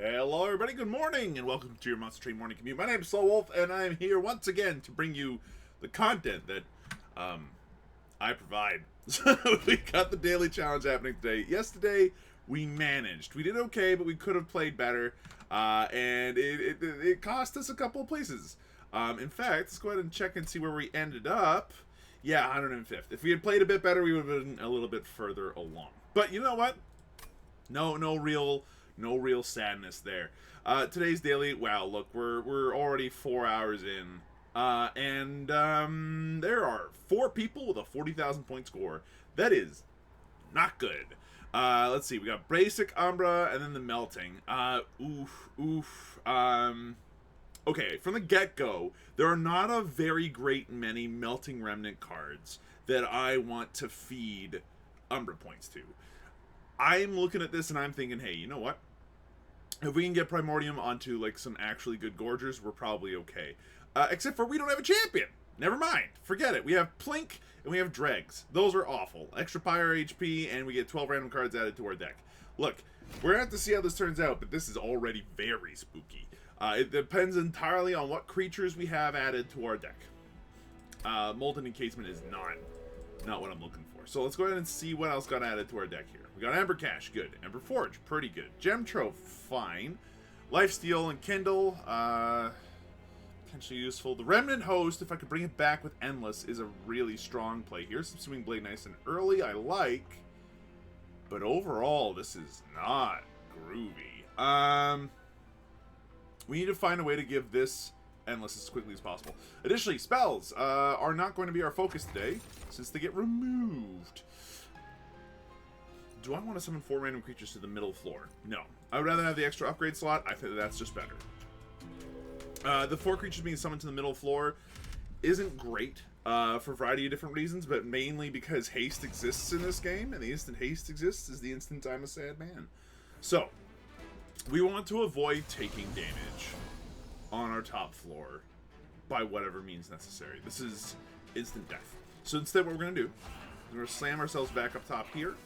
Hello everybody, good morning, and welcome to your Monster Train Morning Commute. My name is SlowWolf, and I'm here once again to bring you the content that, I provide. So, we got the daily challenge happening today. Yesterday, we managed. We did okay, but we could have played better, and it cost us a couple of places. In fact, let's go ahead and check and see where we ended up. Yeah, 105th. If we had played a bit better, we would have been a little bit further along. But you know what? No real sadness there. Today's daily, wow, look, we're already 4 hours in. There are 4 people with a 40,000 point score. That is not good. Let's see, we got basic Umbra and then the melting. Okay, from the get-go, there are not a very great many melting remnant cards that I want to feed Umbra points to. I'm looking at this and I'm thinking, hey, you know what? If we can get Primordium onto, like, some actually good Gorgers, we're probably okay. Except for we don't have a champion. Never mind. Forget it. We have Plink and we have Dregs. Those are awful. Extra Pyre HP, and we get 12 random cards added to our deck. Look, we're going to have to see how this turns out, but this is already very spooky. It depends entirely on what creatures we have added to our deck. Molten Encasement is not what I'm looking for. So let's go ahead and see what else got added to our deck here. We got Amber Cache, good. Ember Forge, pretty good. Gem Trove, fine. Lifesteal and Kindle, potentially useful. The Remnant Host, if I could bring it back with Endless, is a really strong play here. Subsuming Blade nice and early, I like. But overall, this is not groovy. We need to find a way to give this Endless as quickly as possible. Additionally, spells are not going to be our focus today, since they get removed. Do I want to summon 4 random creatures to the middle floor? No. I would rather have the extra upgrade slot. I think that's just better. The 4 creatures being summoned to the middle floor isn't great for a variety of different reasons, but mainly because haste exists in this game, and the instant haste exists is the instant I'm a sad man. So, we want to avoid taking damage on our top floor by whatever means necessary. This is instant death. So instead what we're going to do, we're going to slam ourselves back up top here.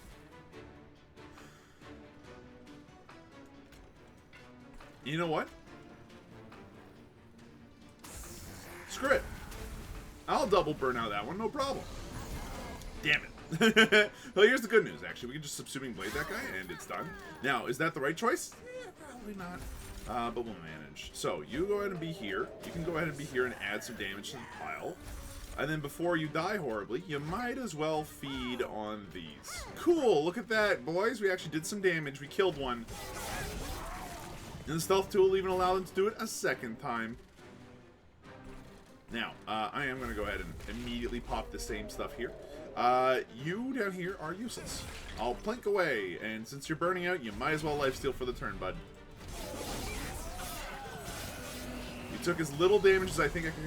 You know what? Screw it. I'll double burn out that one, no problem. Damn it. Well, here's the good news, actually. We can just Subsuming Blade that guy, and it's done. Now, is that the right choice? Yeah, probably not. But we'll manage. So, you go ahead and be here. You can go ahead and be here and add some damage to the pile. And then before you die horribly, you might as well feed on these. Cool, look at that, boys. We actually did some damage. We killed one. And the stealth tool even allowed them to do it a second time. Now, I am going to go ahead and immediately pop the same stuff here. You down here are useless. I'll plink away, and since you're burning out, you might as well lifesteal for the turn, bud. You took as little damage as I think I can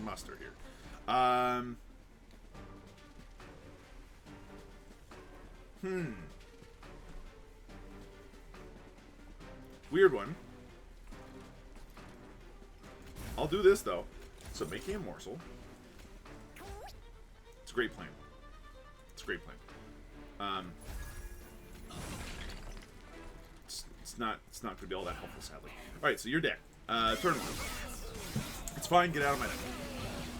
muster here. Weird one. I'll do this though. So making a morsel. It's a great plan. It's a great plan. It's not going to be all that helpful, sadly. All right, so you're dead. Turn one. It's fine. Get out of my deck.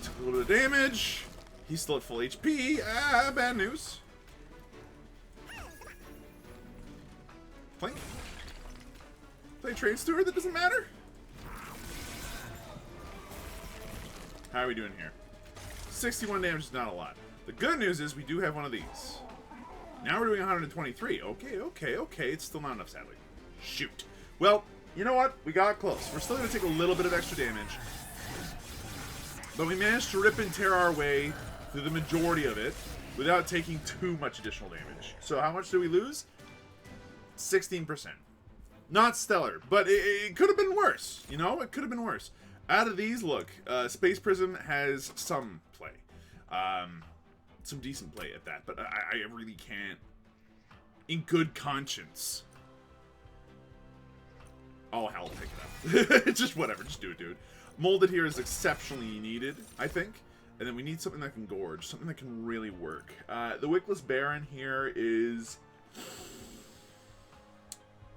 Took a little bit of damage. He's still at full HP. Bad news. Plink. Play Train Steward. That doesn't matter. How are we doing here? 61 damage is not a lot. The good news is we do have one of these. Now we're doing 123. Okay. It's still not enough, sadly. Shoot. Well, you know what? We got close. We're still going to take a little bit of extra damage. But we managed to rip and tear our way through the majority of it without taking too much additional damage. So how much did we lose? 16%. Not stellar, but it could have been worse. You know, it could have been worse. Out of these, look, Space Prism has some play. Some decent play at that, but I really can't, in good conscience. Oh, hell, pick it up. Just whatever, just do it, dude. Molded here is exceptionally needed, I think. And then we need something that can gorge, something that can really work. The Wickless Baron here is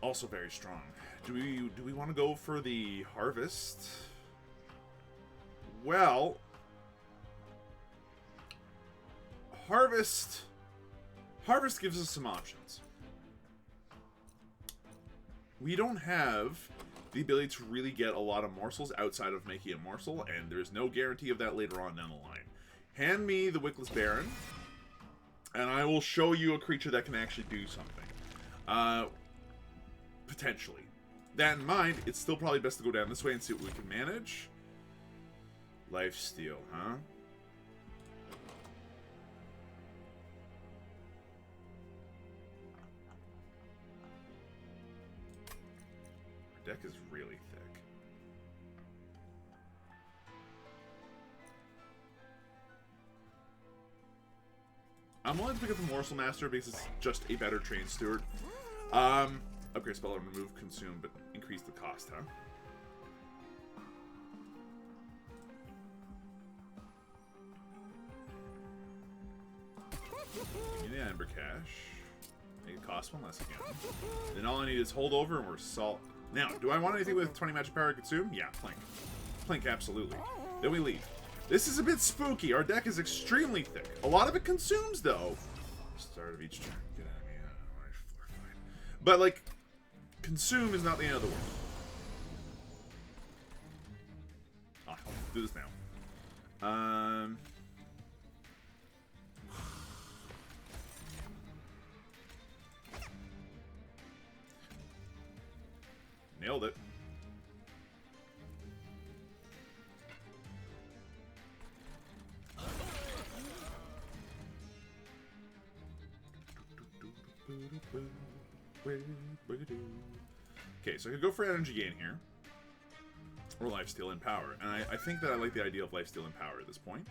also very strong. Do we want to go for the harvest? Well, harvest gives us some options. We don't have the ability to really get a lot of morsels outside of making a morsel, and there's no guarantee of that later on down the line. Hand me the Wickless Baron, and I will show you a creature that can actually do something. Potentially. That in mind, it's still probably best to go down this way and see what we can manage. Lifesteal, huh? Our deck is really thick. I'm willing to pick up the Morsel Master because it's just a better train steward. Upgrade spell and remove consume, but increase the cost, huh? Give me the Ember Cash. Make it cost one less again. Then all I need is hold over and we're salt. Now, do I want anything with 20 magic power to consume? Yeah, Plink. Plink, absolutely. Then we leave. This is a bit spooky. Our deck is extremely thick. A lot of it consumes, though. Start of each turn. Get out of me. We're fine. But, like, consume is not the end of the world. I'll do this now. Nailed it. Okay, so I could go for energy gain here. Or lifesteal and power. And I think that I like the idea of lifesteal and power at this point.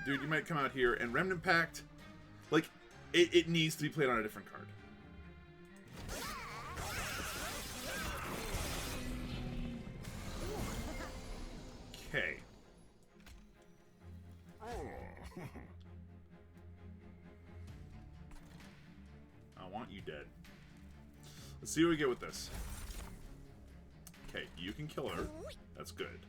Dude, you might come out here and Remnant Pact, like, it needs to be played on a different card. Okay. I want you dead. Let's see what we get with this. Okay, you can kill her. That's good.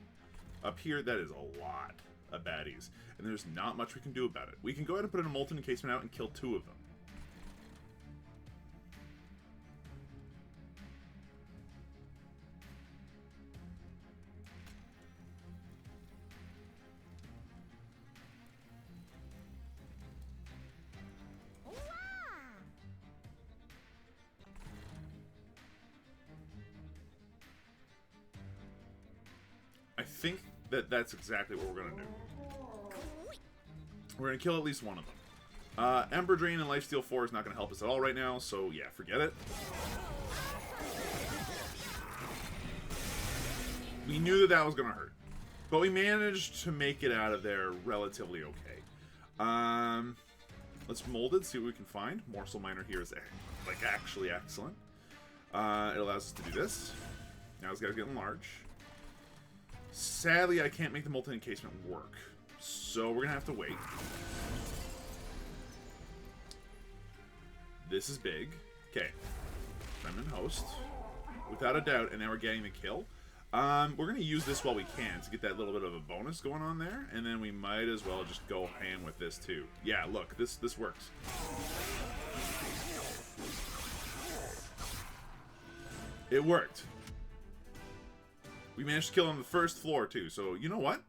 Up here, that is a lot of baddies. And there's not much we can do about it. We can go ahead and put in a Molten Encasement out and kill 2 of them. I think that that's exactly what we're going to do. We're going to kill at least one of them. Ember Drain and Lifesteal 4 is not going to help us at all right now, so yeah, forget it. We knew that that was going to hurt. But we managed to make it out of there relatively okay. Let's mold it, see what we can find. Morsel Miner here is like actually excellent. It allows us to do this. Now this guy's getting large. Sadly, I can't make the Molten Encasement work. So we're going to have to wait. This is big. Okay. Remnant Host. Without a doubt, and now we're getting the kill. We're going to use this while we can to get that little bit of a bonus going on there. And then we might as well just go ham with this too. Yeah, look, this works. It worked. We managed to kill on the first floor, too. So, you know what?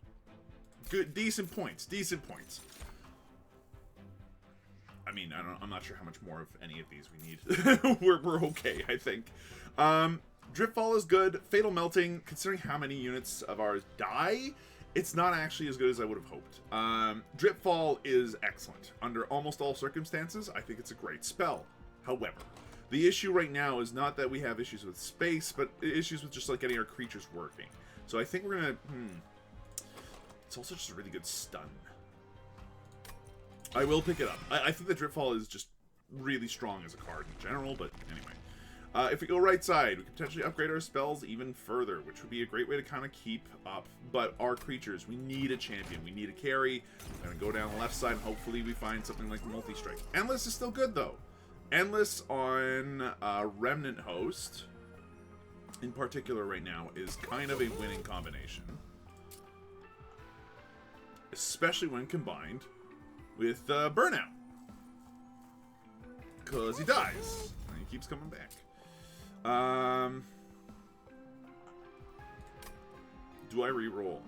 Good, decent points. Decent points. I mean, I'm not sure how much more of any of these we need. we're okay, I think. Driftfall is good. Fatal Melting, considering how many units of ours die, it's not actually as good as I would have hoped. Dripfall is excellent. Under almost all circumstances, I think it's a great spell. However, the issue right now is not that we have issues with space, but issues with just like getting our creatures working. So I think we're gonna... It's also just a really good stun. I will pick it up. I think the Dripfall is just really strong as a card in general, but anyway. If we go right side, we can potentially upgrade our spells even further, which would be a great way to kind of keep up. But our creatures, we need a champion. We need a carry. We're going to go down the left side, and hopefully we find something like Multi-Strike. Endless is still good, though. Endless on Remnant Host, in particular right now, is kind of a winning combination. Especially when combined with Burnout. Because he dies. And he keeps coming back. Do I re-roll?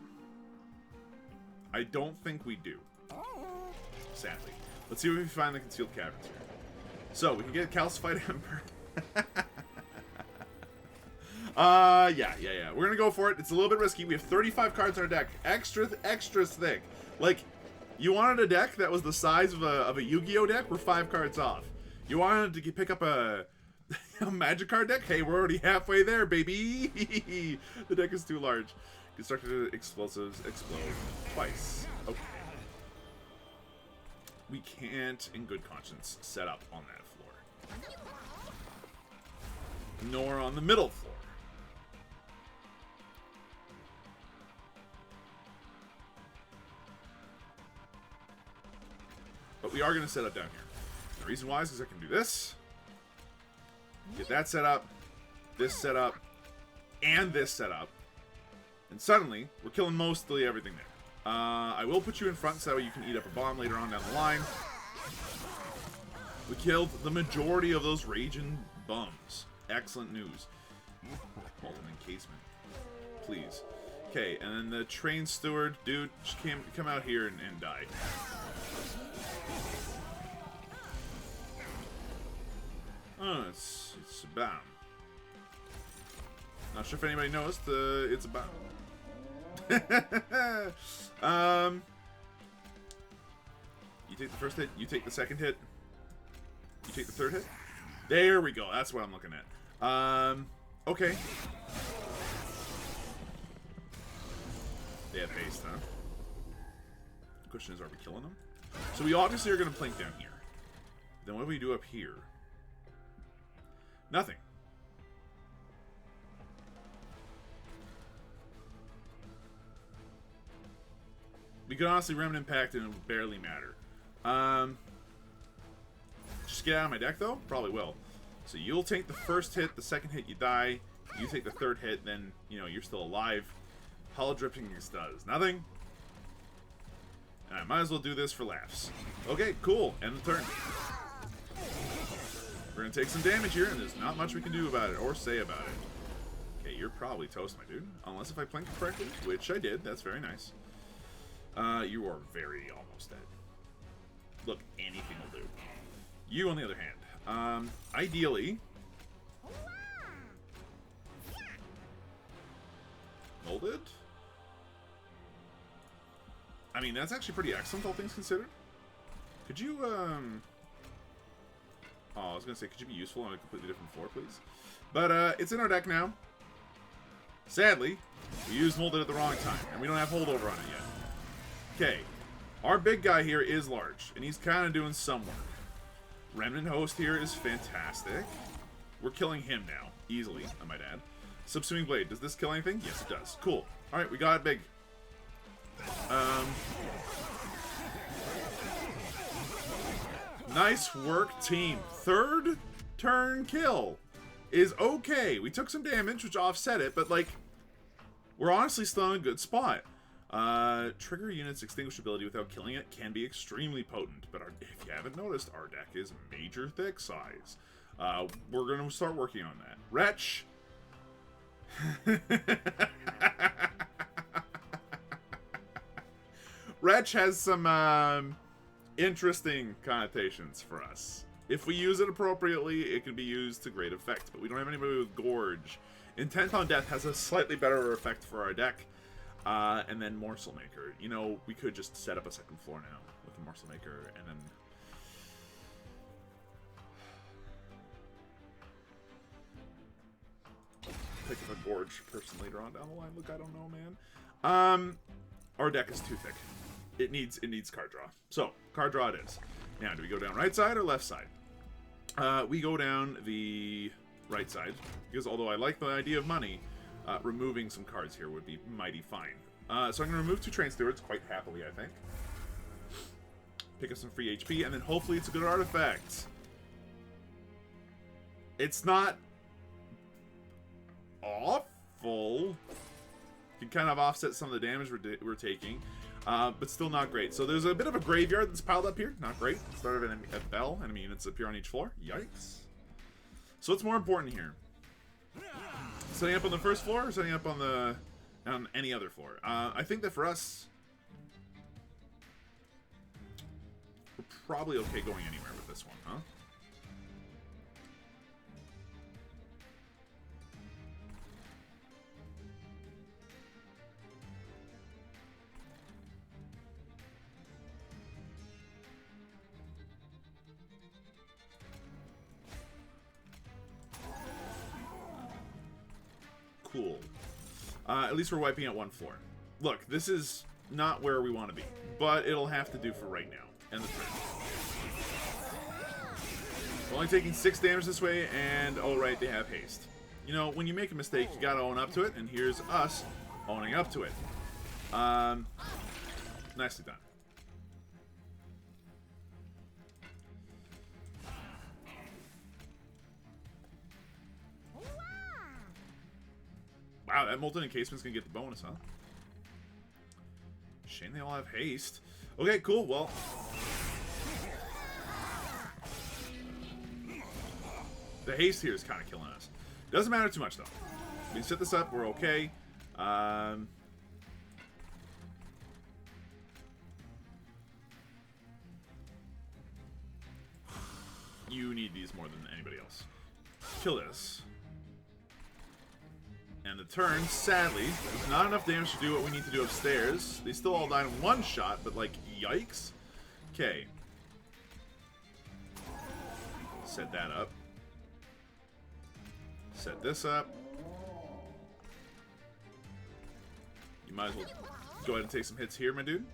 I don't think we do. Sadly. Let's see if we find the concealed caverns here. So, we can get Calcified Ember. Yeah. We're gonna go for it. It's a little bit risky. We have 35 cards in our deck. Extra thick. Like, you wanted a deck that was the size of a Yu-Gi-Oh deck? We're 5 cards off. You wanted to pick up a Magic card deck? Hey, we're already halfway there, baby! The deck is too large. Constructed explosives explode twice. Okay. We can't, in good conscience, set up on that floor. Nor on the middle floor. But we are going to set up down here. The reason why is because I can do this. Get that set up. This set up. And this set up. And suddenly, we're killing mostly everything there. I will put you in front so that way you can eat up a bomb later on down the line. We killed the majority of those raging bums. Excellent news. Hold an encasement. Please. Okay, and then the train steward, dude, just come out here and die. Oh, it's a bomb. Not sure if anybody knows, it's a bomb. You take the first hit, you take the second hit, you take the third hit. There we go, that's what I'm looking at. Okay. They have haste, huh? The question is, are we killing them? So we obviously are going to plink down here. Then what do we do up here? Nothing. We could honestly Remnant Pact and it would barely matter. Just get out of my deck, though? Probably will. So you'll take the first hit, the second hit you die. You take the third hit, then, you know, you're still alive. Hollow Dripping does nothing. And I might as well do this for laughs. Okay, cool. End the turn. We're going to take some damage here, and there's not much we can do about it, or say about it. Okay, you're probably toast, my dude. Unless if I plink correctly, which I did. That's very nice. You are very almost dead. Look, anything will do. You, on the other hand, ideally... Molded? I mean, that's actually pretty excellent, all things considered. Could you, Oh, I was gonna say, could you be useful on a completely different floor, please? But, it's in our deck now. Sadly, we used Molded at the wrong time, and we don't have holdover on it yet. Okay, our big guy here is large, and he's kind of doing some work. Remnant Host here is fantastic. We're killing him now, easily, I might add. Subsuming Blade, does this kill anything? Yes, it does. Cool. Alright, we got it big. Nice work, team. Third turn kill is okay. We took some damage, which offset it, but, like, we're honestly still in a good spot. Trigger unit's extinguishability without killing it can be extremely potent, but if you haven't noticed, our deck is major thick size. We're going to start working on that. Wretch! Wretch has some interesting connotations for us. If we use it appropriately, it can be used to great effect, but we don't have anybody with Gorge. Intent on Death has a slightly better effect for our deck. And then Morsel Maker. You know, we could just set up a second floor now with a Morsel Maker, and then... pick up a Gorge person later on down the line. Look, I don't know, man. Our deck is too thick. It needs card draw. So, card draw it is. Now, do we go down right side or left side? We go down the right side, because although I like the idea of money, removing some cards here would be mighty fine. So I'm going to remove 2 Train Stewards quite happily, I think. Pick up some free HP, and then hopefully it's a good artifact. It's not awful. Can kind of offset some of the damage we're taking, but still not great. So there's a bit of a graveyard that's piled up here. Not great. Start of a bell. Enemy units appear on each floor. Yikes. So what's more important here? Setting up on the first floor or setting up on any other floor? I think that for us, we're probably okay going anywhere with this one, huh? Cool. At least we're wiping out one floor. Look, this is not where we want to be, but it'll have to do for right now. End the turn. We're only taking 6 damage this way, and oh right, they have haste. You know, when you make a mistake, you gotta own up to it, and here's us owning up to it. Nicely done. Wow, that Molten Encasement's gonna get the bonus, huh? Shame they all have haste. Okay, cool, well. The haste here is kind of killing us. Doesn't matter too much, though. We set this up, we're okay. You need these more than anybody else. Kill this. And the turn, sadly, there's not enough damage to do what we need to do upstairs. They still all died in one shot, but like, yikes. Okay. Set that up. Set this up. You might as well go ahead and take some hits here, my dude.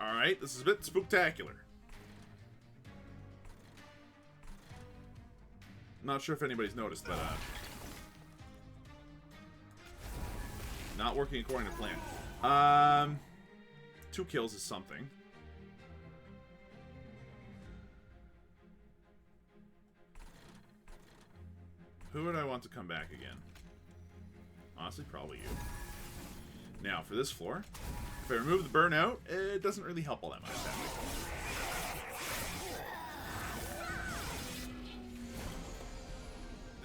Alright, this is a bit spooktacular. Not sure if anybody's noticed, but not working according to plan. 2 kills is something. Who would I want to come back again? Honestly, probably you. Now, for this floor, if I remove the burnout, it doesn't really help all that much, sadly.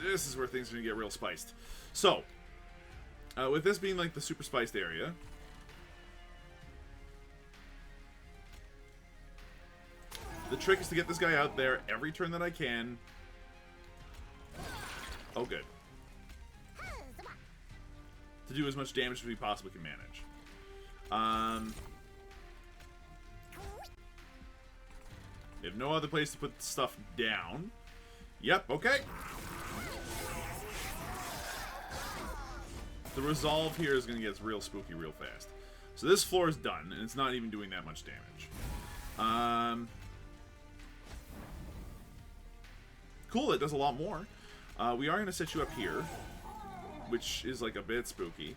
This is where things are going to get real spiced. So, with this being like the super spiced area, the trick is to get this guy out there every turn that I can. Oh, good. To do as much damage as we possibly can manage. We have no other place to put stuff down. Yep, okay. The resolve here is going to get real spooky real fast. So this floor is done, and it's not even doing that much damage. Cool, it does a lot more. We are going to set you up here, which is like a bit spooky.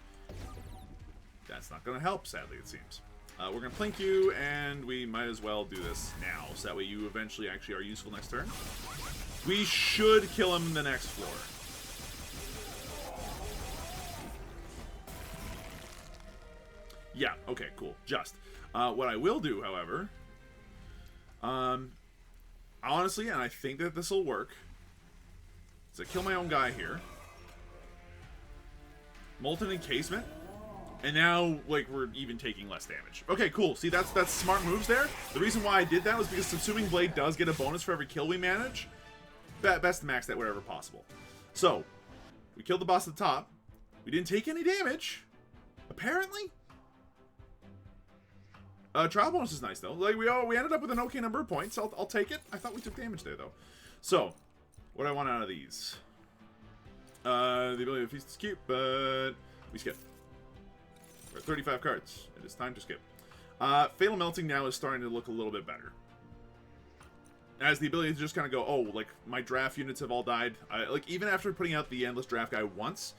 That's not going to help, sadly, it seems. We're going to plink you, and we might as well do this now, so that way you eventually actually are useful next turn. We should kill him in the next floor. Yeah, okay, cool. Just. What I will do, however, honestly, and I think that this will work, is I kill my own guy here. Molten Encasement. And now, like, we're even taking less damage. Okay, cool. See, that's smart moves there. The reason why I did that was because Subsuming Blade does get a bonus for every kill we manage. Best to max that wherever possible. So, we killed the boss at the top. We didn't take any damage. Apparently. Trial bonus is nice, though. Like, we ended up with an okay number of points. I'll take it. I thought we took damage there, though. So, what do I want out of these? The ability to feast to skip, but we skip. We're at 35 cards. It is time to skip. Fatal Melting now is starting to look a little bit better. As the ability to just kind of go, oh, like, my draft units have all died. Like, even after putting out the Endless Draft guy once,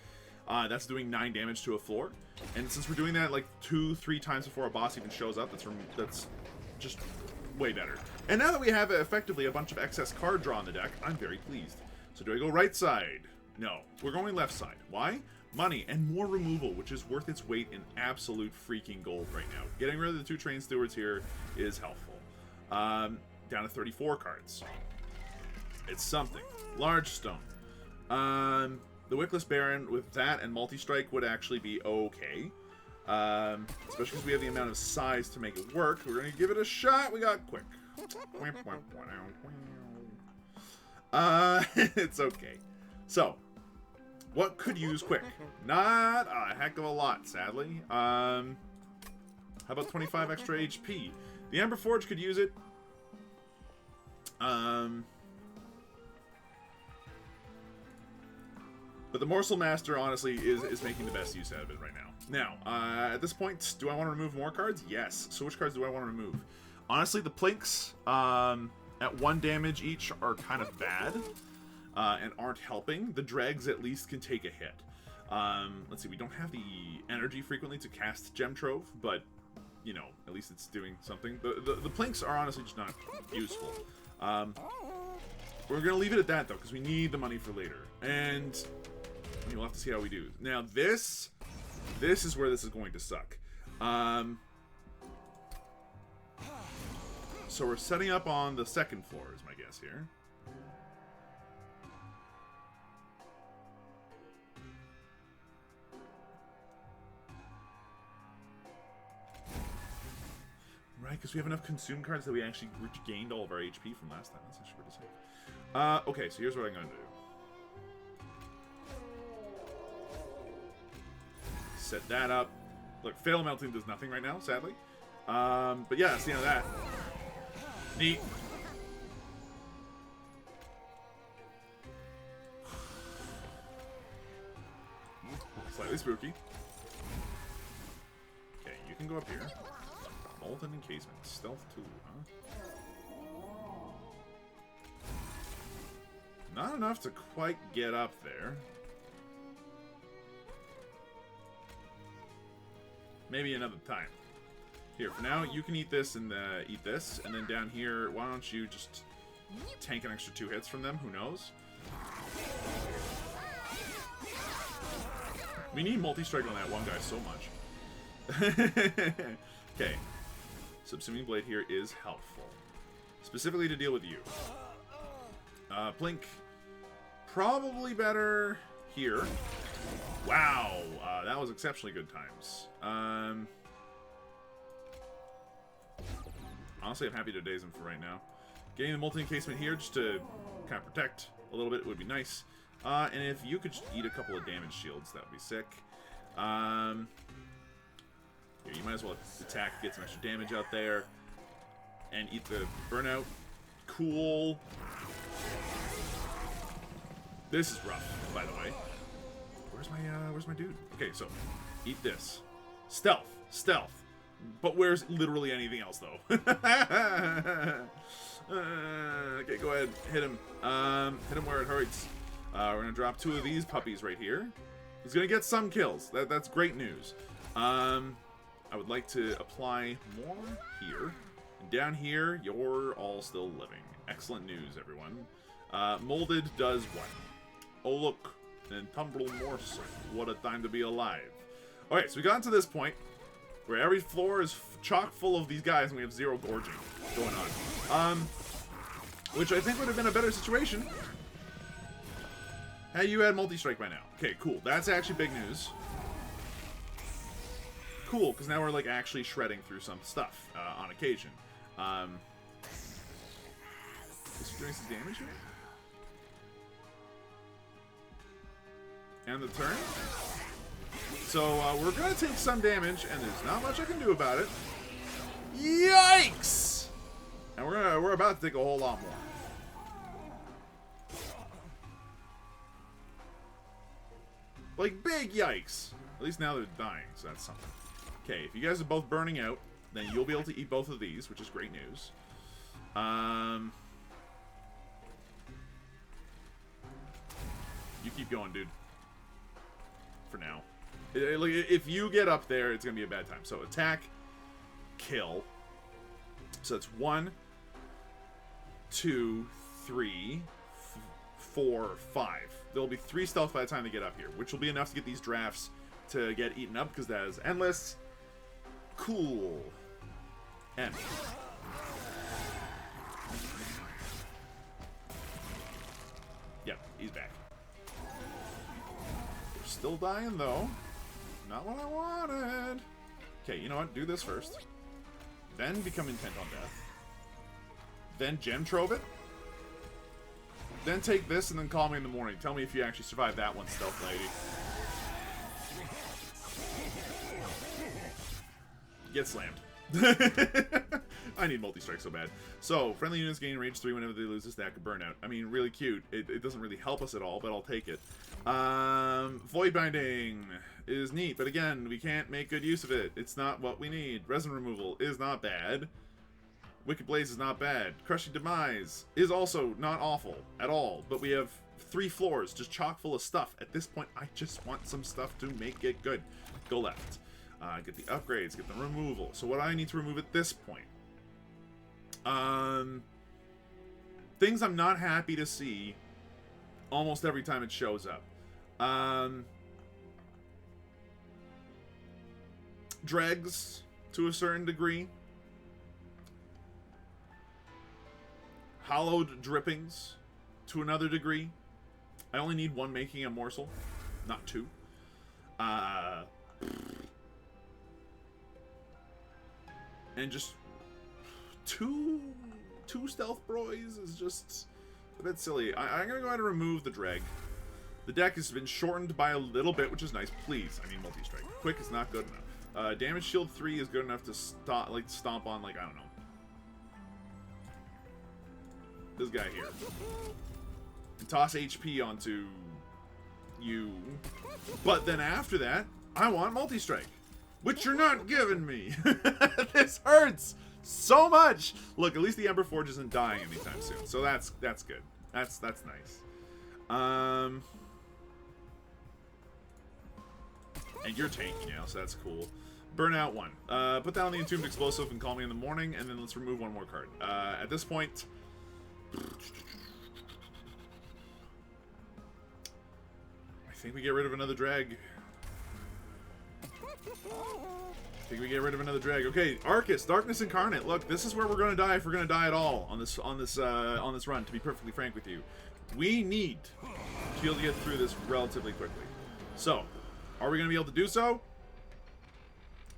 That's doing 9 damage to a floor. And since we're doing that like 2-3 times before a boss even shows up, that's just way better. And now that we have effectively a bunch of excess card draw on the deck, I'm very pleased. So do I go right side? No. We're going left side. Why? Money and more removal, which is worth its weight in absolute freaking gold right now. Getting rid of the 2 train stewards here is helpful. Down to 34 cards. It's something. Large stone. The Wickless Baron with that and multi-strike would actually be okay. Especially because we have the amount of size to make it work. We're going to give it a shot. We got quick. It's okay. So, what could use quick? Not a heck of a lot, sadly. How about 25 extra HP? The Amber Forge could use it. But the Morsel Master, honestly, is making the best use out of it right now. Now, at this point, do I want to remove more cards? Yes. So which cards do I want to remove? Honestly, the Plinks, at 1 damage each, are kind of bad. And aren't helping. The Dregs at least can take a hit. Let's see, we don't have the energy frequently to cast Gem Trove, but, you know, at least it's doing something. The Plinks are honestly just not useful. We're going to leave it at that, though, because we need the money for later. And we'll have to see how we do. Now, this is where this is going to suck. So we're setting up on the 2nd floor, is my guess here. Right, because we have enough consume cards that we actually gained all of our HP from last time. That's actually pretty sick. Okay, so here's what I'm going to do. Set that up. Look, Fail Melting does nothing right now, sadly. But yeah, that's the end of that. Neat. Slightly spooky. Okay, you can go up here. Molten Encasement. Stealth 2, huh? Not enough to quite get up there. Maybe another time. Here, for now, you can eat this and eat this. And then down here, why don't you just tank an extra 2 hits from them? Who knows? We need multi-strike on that one guy so much. Okay. Subsuming Blade here is helpful. Specifically to deal with you. Blink. Probably better here. Wow. That was exceptionally good times. Honestly, I'm happy to daze him for right now. Getting the multi-encasement here just to kind of protect a little bit would be nice. And if you could just eat a couple of damage shields, that would be sick. Here, you might as well attack, get some extra damage out there, and eat the burnout. Cool. This is rough, by the way. Where's my dude? Okay, so eat this. Stealth. But where's literally anything else, though? Okay, go ahead. Hit him. Hit him where it hurts. We're going to drop 2 of these puppies right here. He's going to get some kills. That's great news. I would like to apply more here. And down here, you're all still living. Excellent news, everyone. Molded does what? Oh, look. An tumble morsel. What a time to be alive. Okay, so we got to this point where every floor is chock full of these guys and we have 0 gorging going on. Which I think would have been a better situation had you had multi-strike by now. Okay, cool. That's actually big news. Cool, because now we're like actually shredding through some stuff on occasion. Is he doing some damage here? And the turn. So we're going to take some damage, and there's not much I can do about it. Yikes! And we're about to take a whole lot more. Like, big yikes. At least now they're dying, so that's something. Okay, if you guys are both burning out, then you'll be able to eat both of these, which is great news. You keep going, dude. for now. Like, if you get up there, it's going to be a bad time. So attack, kill. So it's 1, 2, 3, 4, 5. There'll be 3 stealth by the time they get up here, which will be enough to get these drafts to get eaten up, because that is endless. Cool. End. Yep, he's back. We're still dying, though. Not what I wanted. Okay, you know what? Do this first. Then become intent on death. Then gem trove it. Then take this and then call me in the morning. Tell me if you actually survived that one, stealth lady. Get slammed. I need multi-strike so bad. So, friendly units gain range 3 whenever they lose a stack of burnout. I mean, really cute. It doesn't really help us at all, but I'll take it. Void Binding is neat, but again, we can't make good use of it. It's not what we need. Resin removal is not bad. Wicked Blaze is not bad. Crushing Demise is also not awful at all, but we have 3 floors just chock full of stuff. At this point, I just want some stuff to make it good. Go left. Get the upgrades, get the removal. So what do I need to remove at this point? Things I'm not happy to see almost every time it shows up. Dregs, to a certain degree. Hollowed drippings, to another degree. I only need 1 making a morsel, not 2. And just two stealth broys is just a bit silly. I'm gonna go ahead and remove the dreg. The deck has been shortened by a little bit, which is nice. Please, I mean multi-strike. Quick is not good enough. Damage shield 3 is good enough to stomp on, like, I don't know, this guy here. And toss HP onto you. But then after that, I want multi-strike. Which you're not giving me. This hurts so much. Look, at least the Ember Forge isn't dying anytime soon, so that's good. That's nice. And you're tanky now, so that's cool. Burnout 1. Put down the Entombed Explosive and call me in the morning, and then let's remove 1 more card. At this point, I think we get rid of another drag. Okay, Arcus, Darkness Incarnate. Look, this is where we're gonna die if we're gonna die at all on this run. To be perfectly frank with you, we need to be able to get through this relatively quickly. So, are we gonna be able to do so?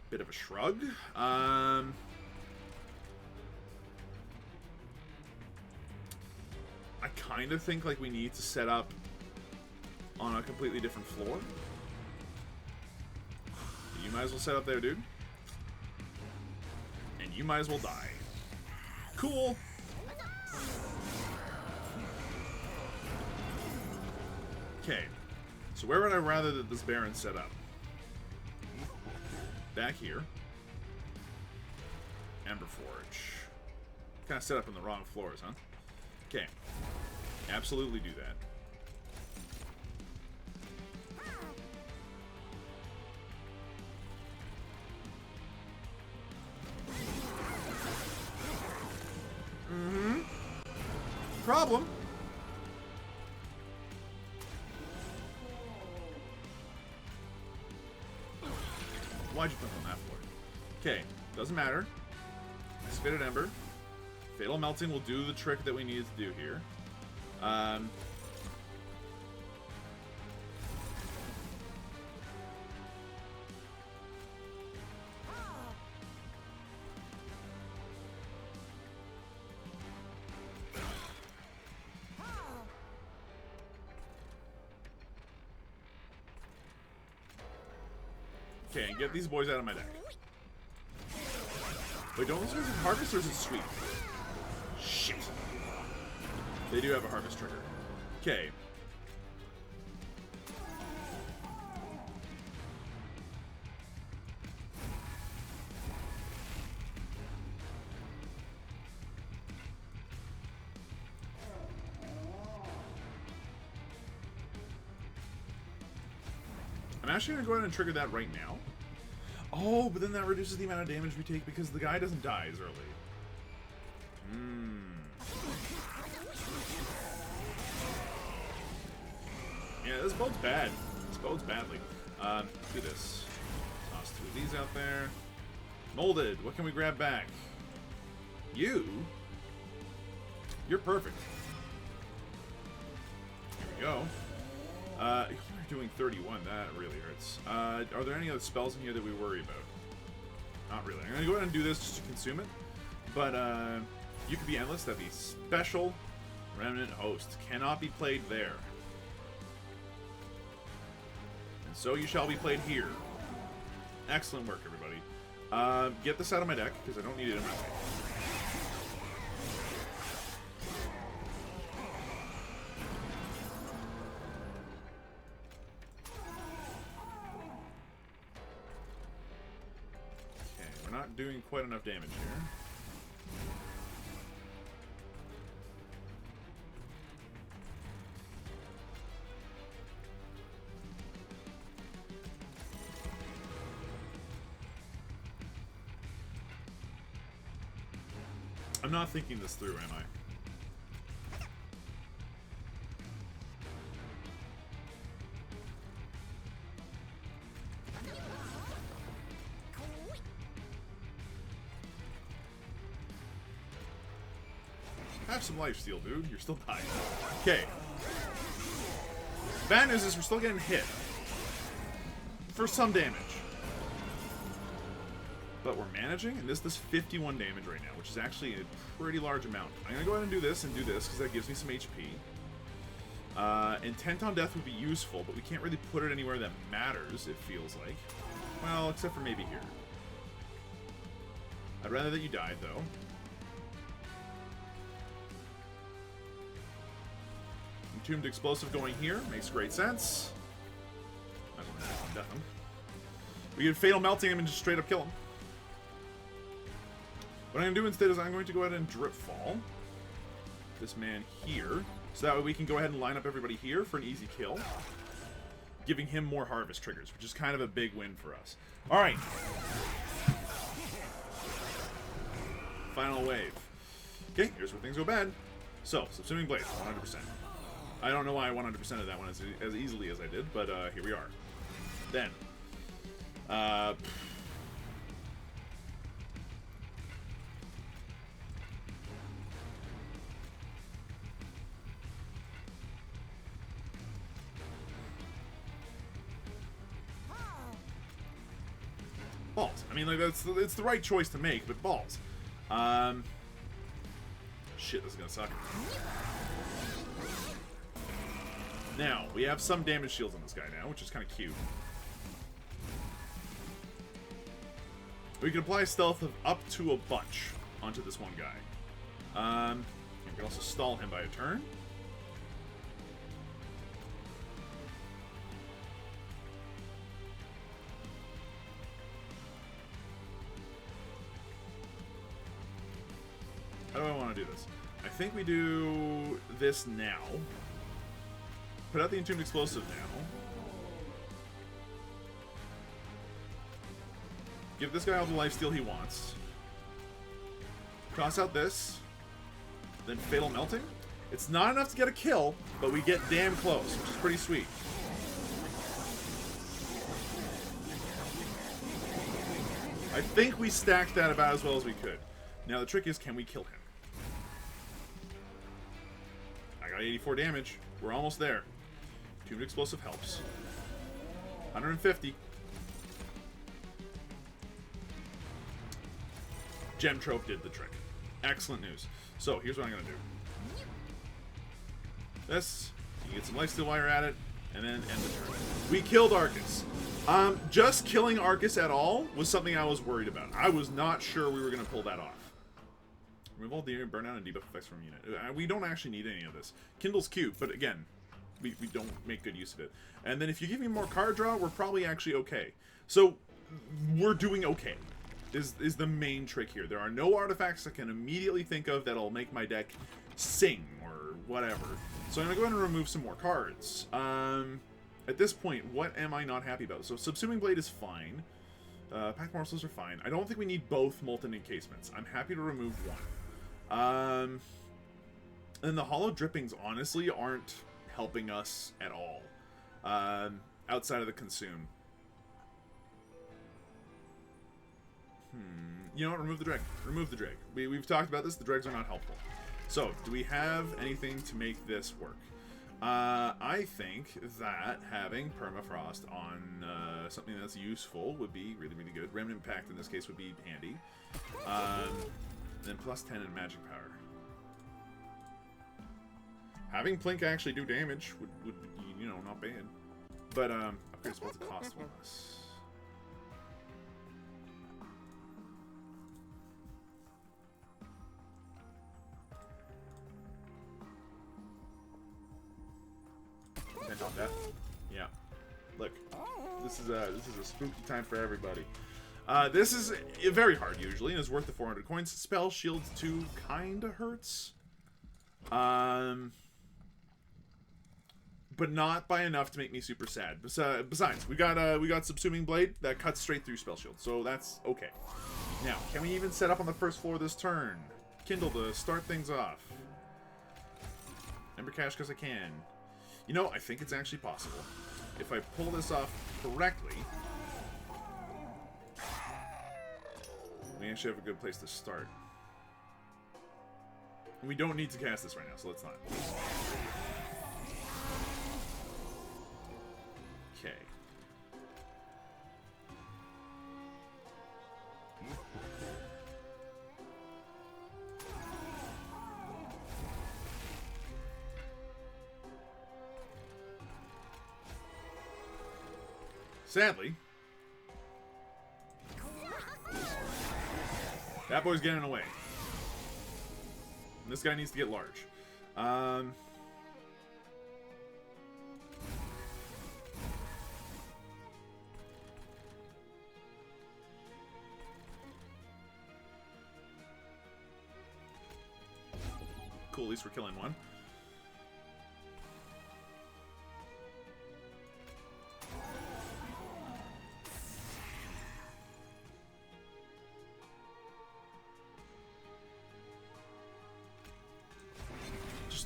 Bit of a shrug. I kind of think like we need to set up on a completely different floor. You might as well set up there, dude. And you might as well die. Cool. Okay. So where would I rather that this Baron set up? Back here. Ember Forge. Kind of set up on the wrong floors, huh? Okay. Absolutely do that. Problem. Why'd you put on that floor? Okay, doesn't matter. Spitted Ember. Fatal Melting will do the trick that we need to do here. Okay, get these boys out of my deck. Wait, don't those ones have harvest, or is it sweep? Shit. They do have a harvest trigger. Okay. I'm actually going to go ahead and trigger that right now. Oh, but then that reduces the amount of damage we take because the guy doesn't die as early. Yeah, this bode's bad. This bode's badly. Do this. Toss 2 of these out there. Molded. What can we grab back? You? You're perfect. Here we go. You're doing 31. That really hurts. Are there any other spells in here that we worry about? Not really. I'm going to go ahead and do this just to consume it. But, you could be endless. That'd be special. Remnant Host. Cannot be played there. And so you shall be played here. Excellent work, everybody. Get this out of my deck, because I don't need it in my way. Okay, we're not doing quite enough damage here. I'm not thinking this through, am I? Have some lifesteal, dude. You're still dying. Okay. Bad news is we're still getting hit. For some damage. But we're managing, and this does 51 damage right now, which is actually a pretty large amount. I'm going to go ahead and do this, because that gives me some HP. Intent on Death would be useful, but we can't really put it anywhere that matters, it feels like. Well, except for maybe here. I'd rather that you died, though. Entombed Explosive going here makes great sense. I don't know if I'm death him. We can Fatal Melting him and just straight up kill him. What I'm going to do instead is I'm going to go ahead and Drip Fall this man here, so that way we can go ahead and line up everybody here for an easy kill, giving him more harvest triggers, which is kind of a big win for us. Alright. Final wave. Okay, here's where things go bad. So, Subsuming Blade, 100%. I don't know why I 100% of that one as easily as I did, but here we are. Then, balls. I mean, like, it's the right choice to make, but balls. Shit, this is gonna suck. Now, we have some damage shields on this guy now, which is kind of cute. We can apply stealth of up to a bunch onto this one guy. We can also stall him by a turn. How do I want to do this? I think we do this now. Put out the Entombed Explosive now. Give this guy all the lifesteal he wants. Toss out this. Then Fatal Melting. It's not enough to get a kill, but we get damn close, which is pretty sweet. I think we stacked that about as well as we could. Now the trick is, can we kill him? I got 84 damage. We're almost there. Entombed Explosive helps. 150. Gem Trope did the trick. Excellent news. So, here's what I'm going to do. This, you get some lifesteal while you're at it, and then end the turn. We killed Arcus. Just killing Arcus at all was something I was worried about. I was not sure we were going to pull that off. Remove all the burnout and debuff effects from unit. We don't actually need any of this. Kindle's cute, but again, we don't make good use of it. And then if you give me more card draw, we're probably actually okay. So, we're doing okay. Is the main trick here. There are no artifacts I can immediately think of that'll make my deck sing or whatever. So I'm going to go ahead and remove some more cards. At this point, what am I not happy about? So Subsuming Blade is fine. Packed Morsels are fine. I don't think we need both Molten Encasements. I'm happy to remove one. And the Hollow Drippings, honestly, aren't helping us at all. Outside of the Consume. You know what? Remove the Dreg. Remove the Dreg. We've talked about this. The Dregs are not helpful. So, do we have anything to make this work? I think that having Permafrost on something that's useful would be really, really good. Remnant Pact in this case would be handy. Then plus 10 in magic power. Having Plink actually do damage would be, you know, not bad. But, upgrade's about to cost one less. On death. Yeah. Look, this is a spooky time for everybody. This is very hard usually, and is worth the 400 coins. Spell Shields 2 kinda hurts, but not by enough to make me super sad. Besides, we got Subsuming Blade that cuts straight through Spell Shield, so that's okay. Now, can we even set up on the first floor this turn? Kindle to start things off. Ember Cash because I can. You know, I think it's actually possible. If I pull this off correctly, we actually have a good place to start. And we don't need to cast this right now, so let's not. Okay. Sadly, that boy's getting away. And this guy needs to get large. Cool, at least we're killing one.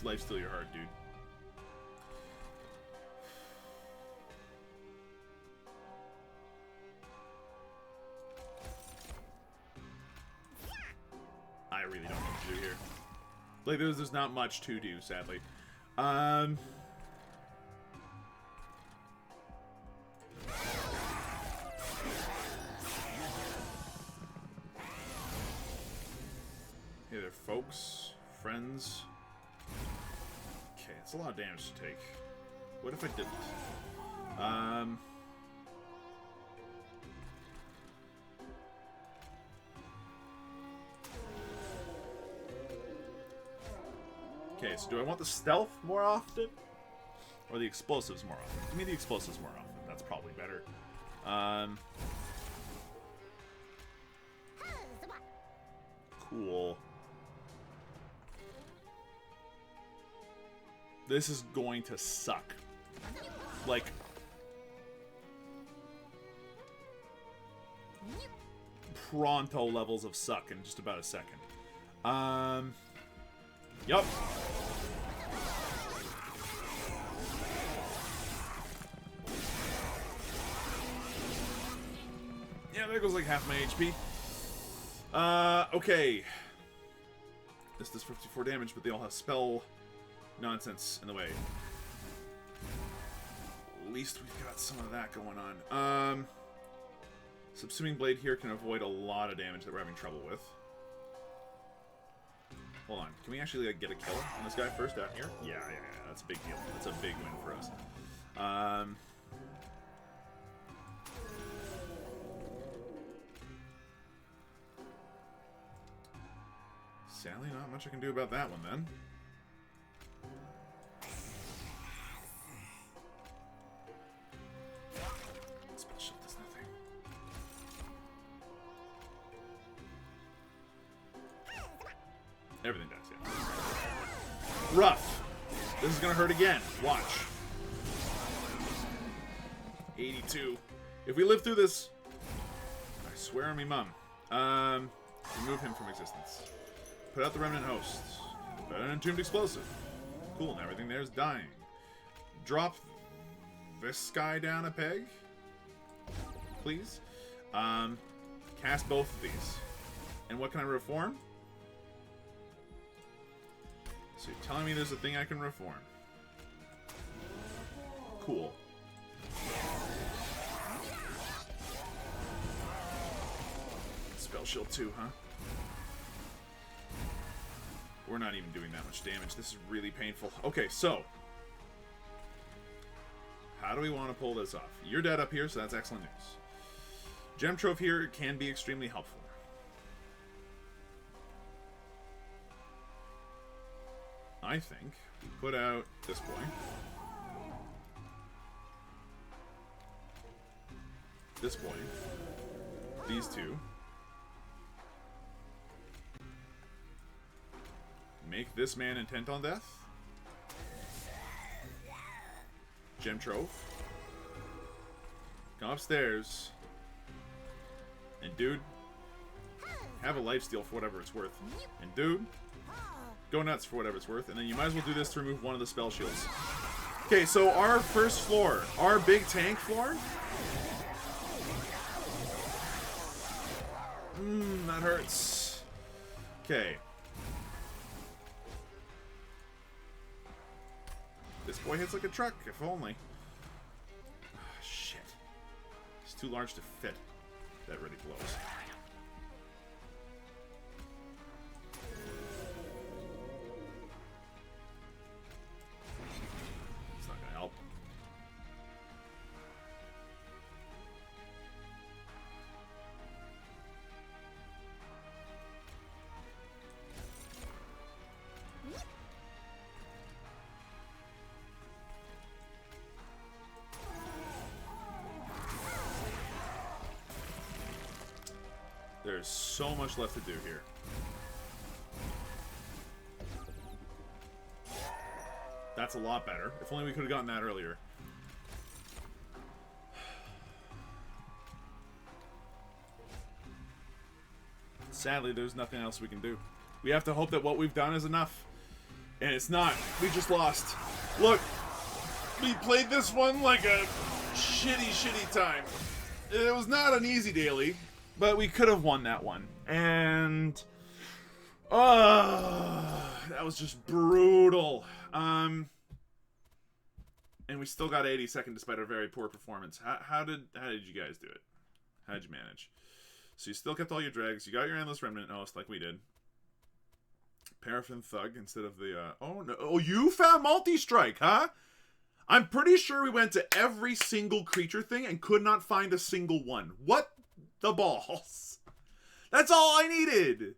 Lifesteal your heart, dude. I really don't know what to do here. Like, there's not much to do, sadly. Hey there, folks, friends. Okay, it's a lot of damage to take. What if I didn't? Okay, so do I want the stealth more often? Or the explosives more often? Give me the explosives more often. That's probably better. Cool. This is going to suck. Like, pronto levels of suck in just about a second. Yup. Yeah, there goes like half my HP. Okay. This does 54 damage, but they all have spell nonsense in the way. At least we've got some of that going on. Subsuming Blade here can avoid a lot of damage that we're having trouble with. Hold on. Can we actually like, get a kill on this guy first down here? Yeah. That's a big deal. That's a big win for us. Sadly, not much I can do about that one then. Spell shield does nothing. Everything does, yeah. Rough. This is gonna hurt again. Watch. 82. If we live through this, I swear on me mum. Remove him from existence. Put out the remnant hosts. Put out an entombed explosive. Cool, and everything there is dying. Drop this guy down a peg, please. Cast both of these. And what can I reform? So you're telling me there's a thing I can reform. Cool. Spell shield 2, huh? We're not even doing that much damage. This is really painful. Okay, so how do we want to pull this off? You're dead up here, so that's excellent news. Gem Trove here can be extremely helpful. I think we put out this boy. This boy. These two. Make this man intent on death. Gem Trove. Come upstairs. And dude, have a lifesteal for whatever it's worth. And dude, go nuts for whatever it's worth. And then you might as well do this to remove one of the spell shields. Okay, so our first floor, our big tank floor. That hurts. Okay. This boy hits like a truck, if only. Oh, shit. It's too large to fit. That really blows. It's not gonna help. There's so much left to do here. That's a lot better. If only we could have gotten that earlier. Sadly, there's nothing else we can do. We have to hope that what we've done is enough. And it's not. We just lost. Look, we played this one like a shitty time. It was not an easy daily. But we could have won that one. And that was just brutal. And we still got 82nd despite our very poor performance. How did you guys do it? How did you manage? So you still kept all your dregs. You got your endless remnant host like we did. Paraffin Thug instead of the oh no. Oh, you found multi-strike, huh? I'm pretty sure we went to every single creature thing and could not find a single one. What the balls? That's all I needed.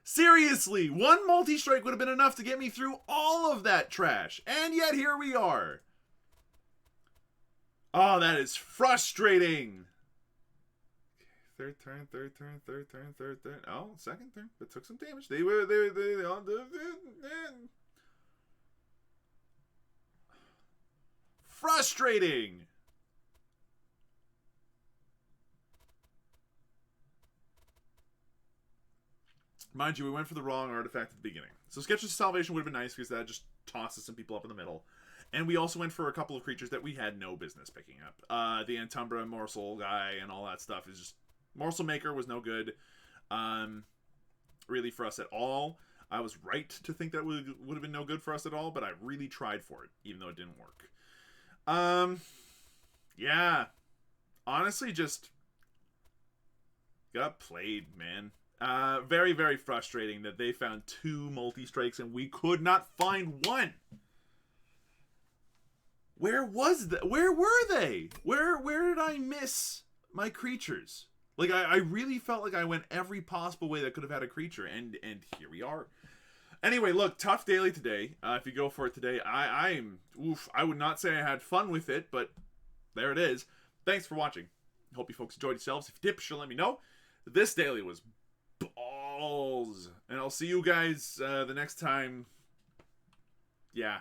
Seriously, one multi-strike would have been enough to get me through all of that trash. And yet here we are. Oh, that is frustrating. Third turn. Oh, second turn. That took some damage. They all did. Frustrating. Mind you, we went for the wrong artifact at the beginning. So Sketches of Salvation would have been nice because that just tosses some people up in the middle. And we also went for a couple of creatures that we had no business picking up. The Antumbra Morsel guy and all that stuff is just... Morsel Maker was no good. Really for us at all. I was right to think that would have been no good for us at all, but I really tried for it, even though it didn't work. Yeah. Honestly, just... got played, man. Very, very frustrating that they found 2 multi-strikes and we could not find one. Where was that? Where were they? Where did I miss my creatures? Like, I really felt like I went every possible way that could have had a creature, and here we are. Anyway, look, tough daily today. If you go for it today, I would not say I had fun with it, but there it is. Thanks for watching. Hope you folks enjoyed yourselves. If you did, be sure to let me know. This daily was balls. And I'll see you guys the next time. Yeah.